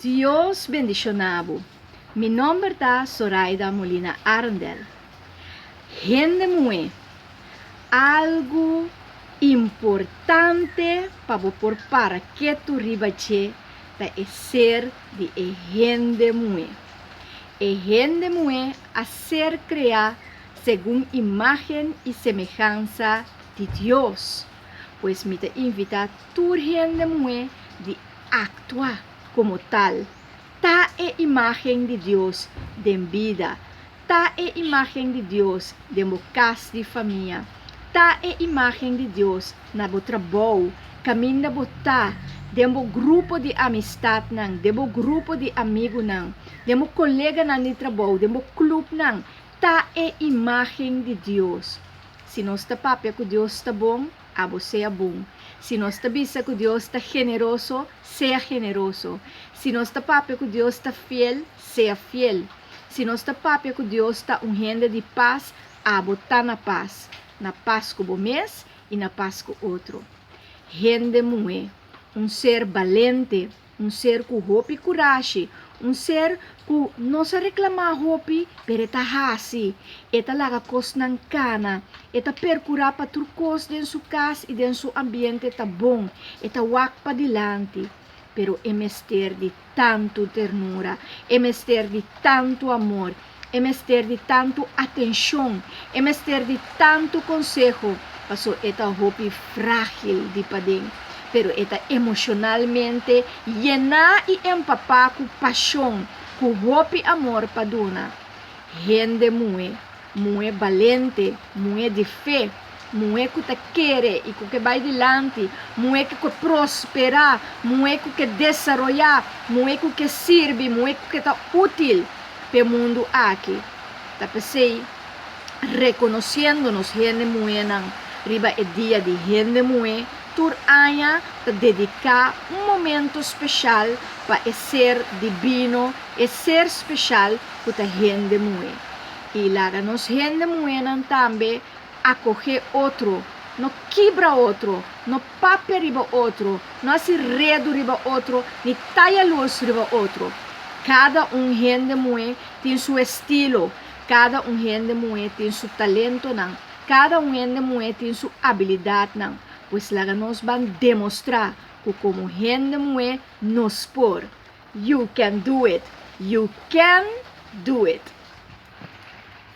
Dios bendicionado. Mi nombre es Zoraida Molina Arndel. Gente muy, algo importante para que tu ribache es ser de gente muy. Gente muy a ser creada según imagen y semejanza de Dios. Pues me te invita a tu gente muy de actuar como tal. Ta é imagen de Dios de vida. Ta é imagen de Dios de mo casa de família. Ta é imagen de Dios na bo trabalho, caminho na botar, de mo grupo de amistad nang, de mo grupo de amigo nang, de mo colega nang de trabalho, de mo club nang. Ta é imagen de Dios. Se nós está papia que Deus está bom, a você é bom. Se nós está bisa que Deus está generoso, seja generoso. Se nós está papia que Deus está fiel, seja fiel. Se nós está papia que Deus está um renda de paz, a botar na paz. Na paz com o mês e na paz com o outro. Rende muito, ser valente, ser com roupa e coragem, ser que não se reclamar roupa, pero eta hasi, eta laga cos ng cana, eta percurar para turcos dentro su casa e dentro su ambiente tá bom, eta wak pa dilante, pero é mester de tanto ternura, é mester de tanto amor, é mester de tanto atenção, é mester de tanto consejo, paso eta roupa frágil de padeng. Pero eta emocionalmente llena y empapar con pasión, con hope y amor paduna. Gente muy valente, muy de fe, muy que te quiere y que va adelante, muy que prospera, muy que desarrollar, muy que sirve, muy que está útil para el mundo aquí. Tapesei reconociéndonos gente muy riba el día de gente muy tur aña te dedicar momento especial para ser divino, ser especial para gente muy. Y láganos gente muy también acoger otro, no quebra otro, no pape riba otro, no hace redo riba otro, ni talla luz riba otro. Cada gente muy tiene su estilo, cada gente muy tiene su talento, cada gente muy tiene su habilidad. Pues lá nos van demonstrar que como gente muy nos por. You can do it. You can do it.